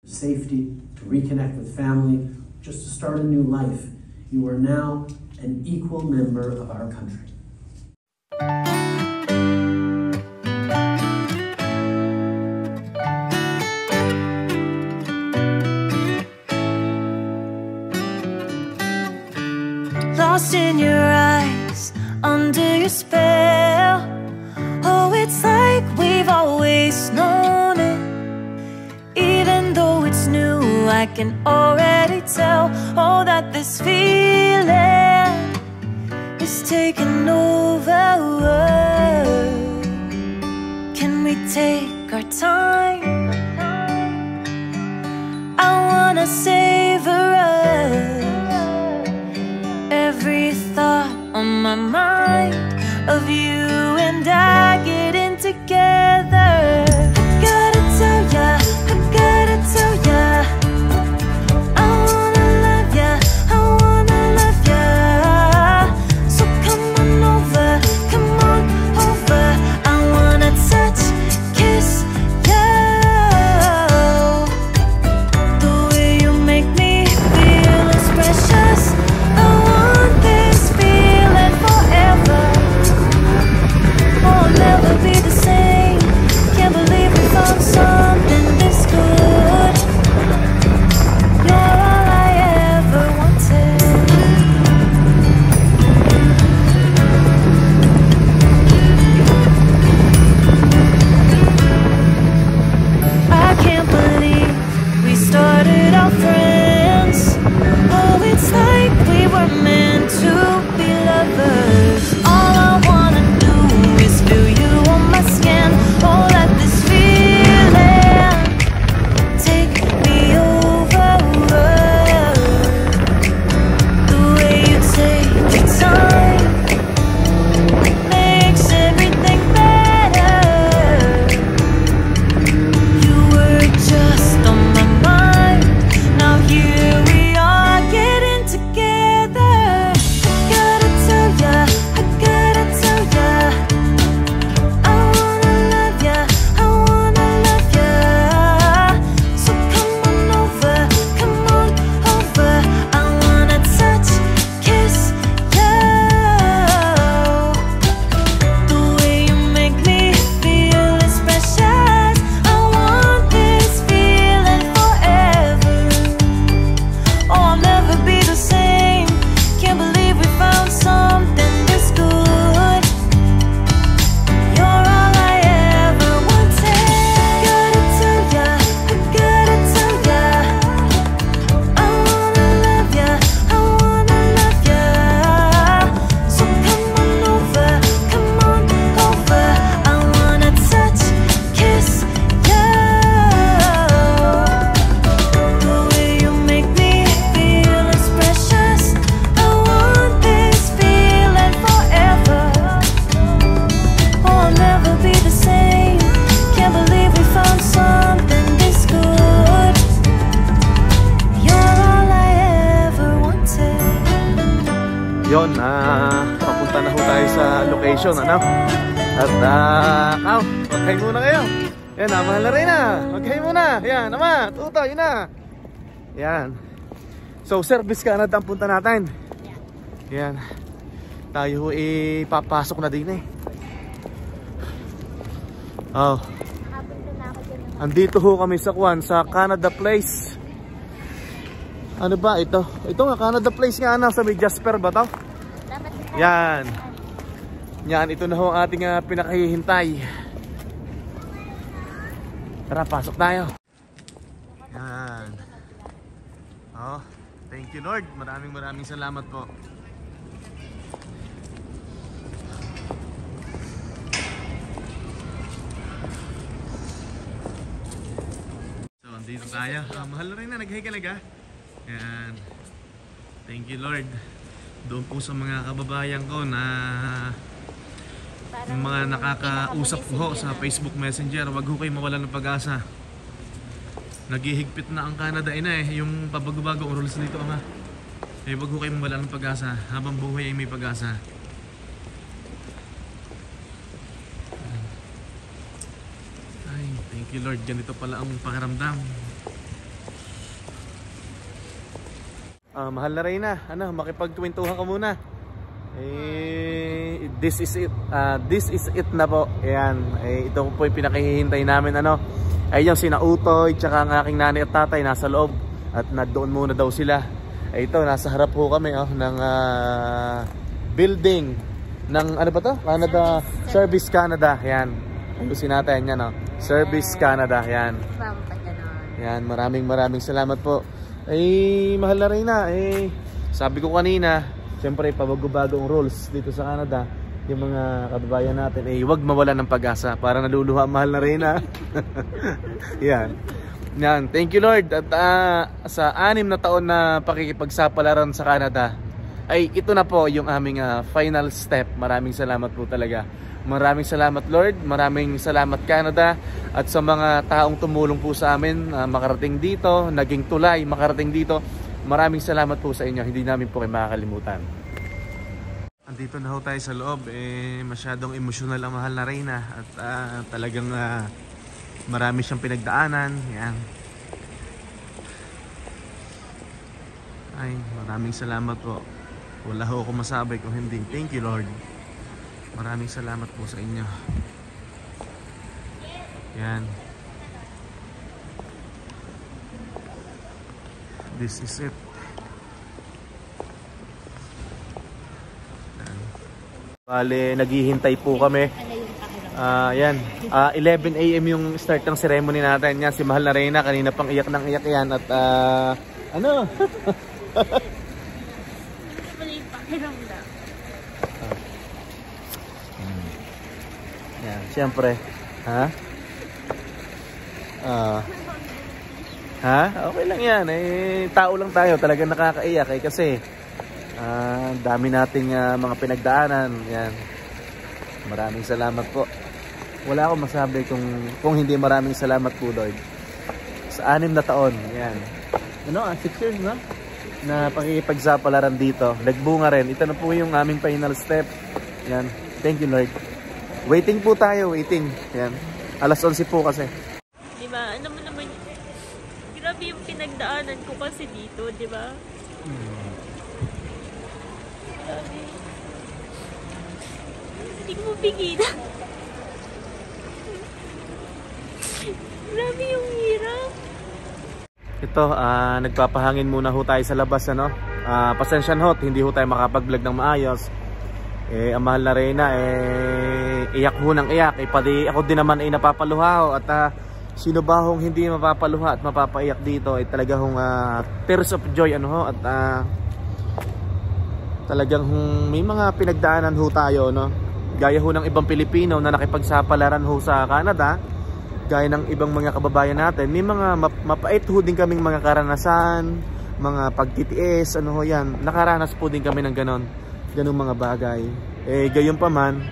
safety, to reconnect with family, just to start a new life. You are now an equal member of our country. Lost in your eyes, under your spell. Oh, it's like we've always known it. Even though it's new, I can already tell. Oh, that this feeling is taking over. Can we take our time? I wanna savor us. Every thought on my mind of you and I getting together. I gotta tell ya, I gotta tell ya, I wanna love ya, I wanna love ya. So come on over, come on over. I wanna touch, kiss ya. The way you make me feel is precious. I want this feeling forever. Oh, I'll never be the same. Can't believe we found something this good. You're all I ever wanted. I can't believe we started our friends. Oh, it's like we were meant to be lovers. All I wanna do is feel you on my skin. Oh, let this feeling take me over. The way you take your time makes everything better. You were just on my mind. Now here we are getting together. I gotta tell ya, I gotta tell ya, I wanna love ya, I wanna love ya. So come on over, come on over. I wanna touch, kiss ya. The way you make me feel is precious. I want this feeling forever. Oh, I'll never be the same. Can't believe we found something this good. You're all I ever wanted. Gotta tell ya, I gotta tell ya, I wanna love ya, I wanna love ya. So come on over, come on over. I wanna touch, kiss ya. The way you make me feel is precious. I want this feeling forever. Oh, I'll never be the same. Can't believe we found something this good. You're all I ever wanted. Yon, papunta na ho tayo sa location, ano? At, Kao, mag-hi muna kayo. Yan, mahal na rin na. Mag-hi muna. Yan, ama, tuto, yun na. Yan. So, Service Canada ang punta natin. Yan. Tayo ho papasok na din eh. Oh. Andito ho kami sa sa Canada Place. Ano ba ito? Ito nga, Canada Place nga, sa may Jasper ba to? Yan. Yan, ito na ho ang ating pinakahihintay. Tara, pasok tayo. Yan. Oh, thank you Lord. Maraming salamat po. So, andito tayo. Mahal na rin na, nag-hi ka naga. Yan. Thank you Lord. Doon po sa mga kababayan ko na yung mga nakakausap ko ho sa Facebook Messenger, wag ho kayo mawalan ng pag-asa. Naghihigpit na ang Canada yung pabago-bagong rules dito ama. Wag ho kayo mawalan ng pag-asa. Habang buhay ay may pag-asa. Ay, thank you Lord. Ganito pala ang pakiramdam. Mahal na Reyna, makipagkwentuhan ka muna. This is it. This is it na po. Ayan, ito po yung pinakahihintay namin. Ay yung sina Utoy, tsaka ang aking nanay at tatay nasa loob. At doon muna daw sila. Ito, nasa harap po kami ng building ng ano ba to? Canada, Service Canada. Ayan. Ayusin natin yan. Service Canada. Ayan. Ayan, maraming salamat po. Mahal na Reyna. Sabi ko kanina, siyempre pabago-bagong rules dito sa Canada. Yung mga kababayan natin, huwag mawala ng pag-asa. Para naluluha, mahal na Reyna. Yan. Yan. Thank you Lord. At sa 6 na taon na pakikipagsapalaran sa Canada, ito na po yung aming final step. Maraming salamat po talaga. Maraming salamat Lord. Maraming salamat Canada. At sa mga taong tumulong po sa amin, makarating dito, naging tulay, makarating dito. Maraming salamat po sa inyo. Hindi namin po kayo makakalimutan. Andito na ho tayo sa loob. Masyadong emosyonal ang mahal na Reyna. At talagang marami siyang pinagdaanan. Yan. Maraming salamat po. Wala ho ako masabi kung hindi. Thank you Lord. Maraming salamat po sa inyo. Yan. This is it. Bale, naghihintay po kami. Yan. 11 AM yung start ng ceremony natin. Yan, si mahal na Reyna. Kanina pang iyak ng iyak yan. At ano? Yan, siyempre. Ha? Okay lang yan. Tao lang tayo. Talagang nakakaiyak kasi dami nating mga pinagdaanan. Yan. Maraming salamat po. Wala akong masabi kung hindi maraming salamat po Lord. Sa 6 na taon. Yan. 6 years no? Na pakikipagsapalaran dito. Nagbunga rin. Ito na po yung aming final step. Yan. Thank you Lord. Waiting po tayo. Waiting. Yan. Alas 11 po kasi. Diba? Ano mo naman, grabe yung pinagdaanan ko kasi dito, diba? Grabe. Hindi ko pigilan. Grabe yung hirap. Ito, nagpapahangin muna ho tayo sa labas, pasensyan ho, hindi ho tayo makapag-vlog ng maayos. Ang mahal na Reyna, iyak ho ng iyak. Pati ako din naman napapaluha ho. At sino ba hong hindi mapapaluha at mapapaiyak dito ay talaga hong tears of joy At talagang may mga pinagdaanan ho tayo gaya ho ng ibang Pilipino na nakipagsapalaran ho sa Canada, gaya ng ibang mga kababayan natin. May mga mapait ho din kaming mga karanasan, mga pagtitiis, yan. Nakaranas po din kami ng ganong mga bagay. Gayon pa man,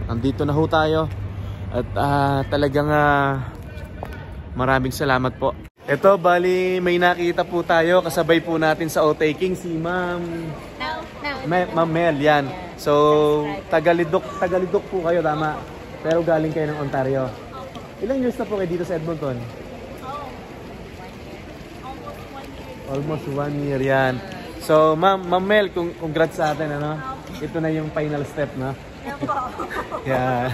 andito na ho tayo. At talagang maraming salamat po. Ito, bali may nakita po tayo. Kasabay po natin sa O-Taking si Ma'am Mel, yan. So, Tagalidok po kayo, tama? Pero galing kayo ng Ontario. Ilang years na po kayo dito sa Edmonton? Almost 1 year, yan. So, Ma'am Mel, congrats sa atin, Ito na yung final step, Yeah.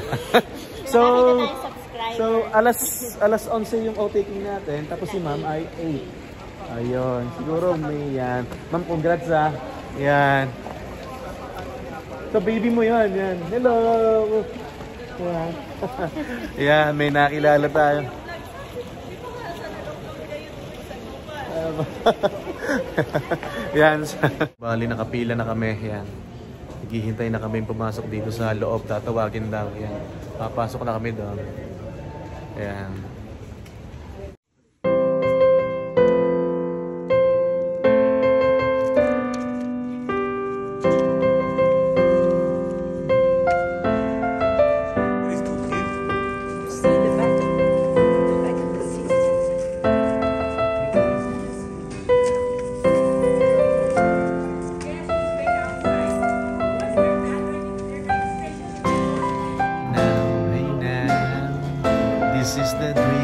So alas 11 yung O-Taking natin. Tapos si Ma'am ay 8. Ayun, siguro may yan. Ma'am, congrats Yan. So baby mo yan. Hello. Yan. Yan, may nakilala tayo. Yan. Bali, nakapila na kami. Yan. Naghihintay na kami pumasok dito sa loob. Tatawagin daw. Yan. Papasok na kami doon. Ayan. This is the dream.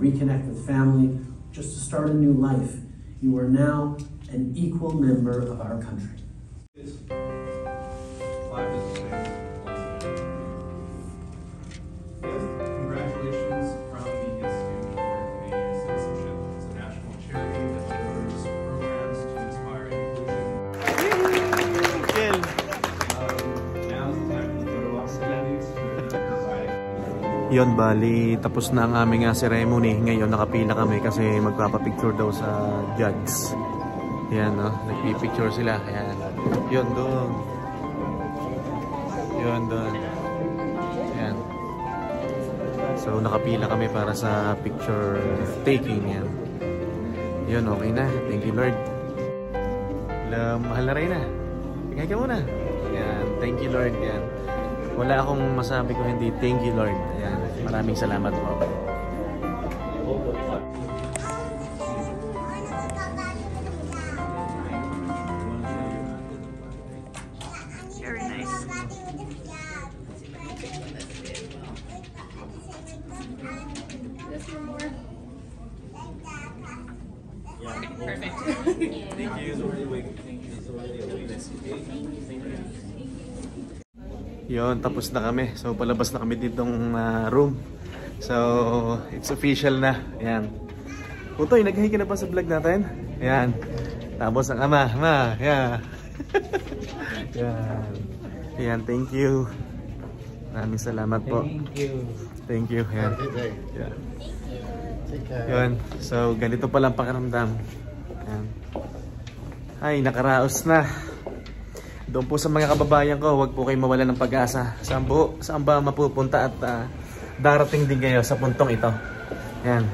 reconnect with family, just to start a new life. You are now an equal member of our country. Congratulations from the Institute for Canadian Citizenship. It's a national charity that delivers programs to inspire inclusion. Now it's time for the photo opportunities for providing. Yon, bali tapos na ang aming ceremony. Ngayon nakapila kami kasi magpapapicture daw sa judge. Yan, no? Nagpipicture sila. Yan. Yun, doon. Yun, doon. Yan. So, nakapila kami para sa picture taking. Yan. Yun, okay na. Thank you, Lord. Mahal na rin na. Tingay ka muna. Yan. Thank you, Lord. Yan. Wala akong masabi ko hindi thank you, Lord. Yan. Maraming salamat po. Very nice. Yun, tapos na kami. So, palabas na kami ditong room. So, it's official na. Ayan. Utoy, naghahi ka na pa sa vlog natin? Ayan. Tapos ang ama. Yeah. Ayan. Ayan, thank you. Maraming salamat po. Thank you. Ayan. Yeah. Yun. So, ganito palang pakiramdam. Ayan. Ay, nakaraos na. Doon po sa mga kababayan ko, huwag po kayo mawala ng pag-asa. Saan ba mapupunta at darating din kayo sa puntong ito. Yan.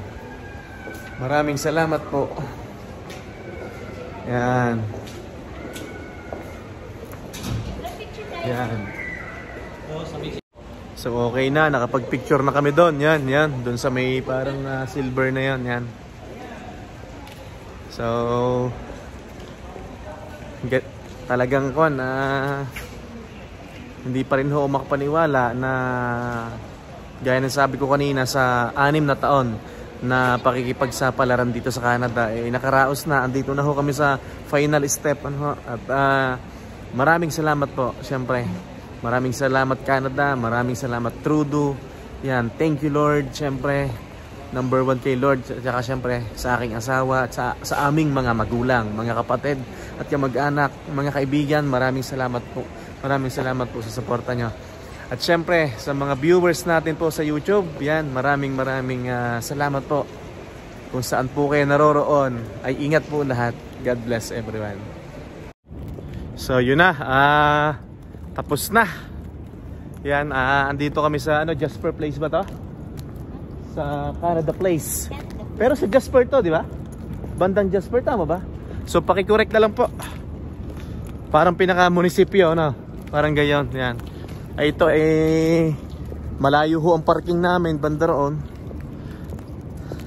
Maraming salamat po. Yan. Yan. So okay na, nakapag-picture na kami doon. Yan, yan. Doon sa may parang silver na yan. Yan. So talagang hindi pa rin ho makapaniwala na gaya ng sabi ko kanina sa 6 na taon na pakikipagsapalaran dito sa Canada, nakaraos na. Andito na ho kami sa final step. At maraming salamat po. Siyempre, maraming salamat Canada, maraming salamat Trudeau. Yan, thank you Lord. Siyempre, number 1 kay Lord. At saka siyempre sa aking asawa at sa aming mga magulang, mga kapatid at kamag-anak, mga kaibigan, maraming salamat po. Maraming salamat po sa suporta nyo. At syempre sa mga viewers natin po sa YouTube, yan, maraming salamat po. Kung saan po kayo naroroon, ay ingat po lahat. God bless everyone. So yun na, tapos na. Yan, andito kami sa Jasper Place ba to? Sa Canada Place. Pero sa Jasper to, di ba? Bandang Jasper, tama ba? So paki-correct na lang po. Parang pinaka-munisipyo, no? Parang gayon, yan. Ay ito malayo ho ang parking namin, banda roon.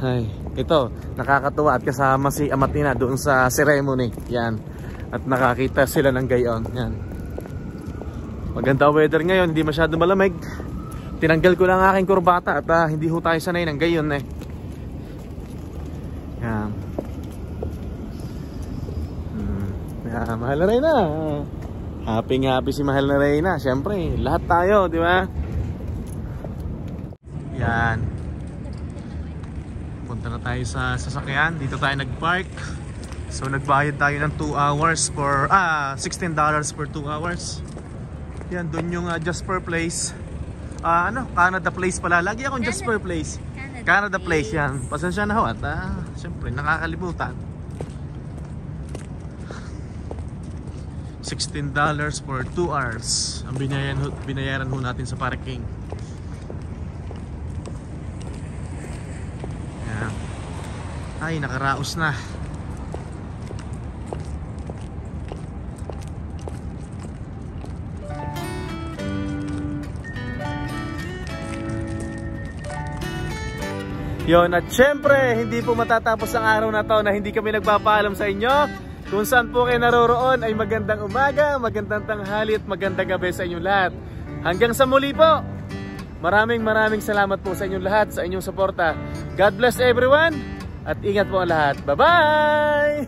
Ay, ito, nakakatuwa at kasama si Amatina doon sa ceremony. Yan. At nakakita sila ng gayon. Yan. Maganda weather ngayon, hindi masyado malamig. Tinanggal ko lang aking kurbata at hindi ho tayo sanay ng gayon eh. Yan. Mahal na Reyna. Happy si mahal na Reyna. Siyempre, lahat tayo, di ba? Yan. Punta na tayo sa sasakyan. Dito tayo nag-park. So nagbayad tayo ng 2 hours for $16 for 2 hours. Yan, doon yung Jasper Place. Canada Place pala. Lagi akong Jasper Place. Canada Place yan. Pasensya na ho at siyempre nakakalimutan. $16 for 2 hours ang binayaran ho natin sa parking. Yan. Ay, nakaraos na. Yon, at syempre, hindi po matatapos ang araw na to na hindi kami nagpapaalam sa inyo. Kung saan po kayo naroroon ay magandang umaga, magandang tanghali at magandang gabi sa inyo lahat. Hanggang sa muli po. maraming salamat po sa inyong lahat, sa inyong suporta. God bless everyone at ingat po ang lahat. Bye-bye!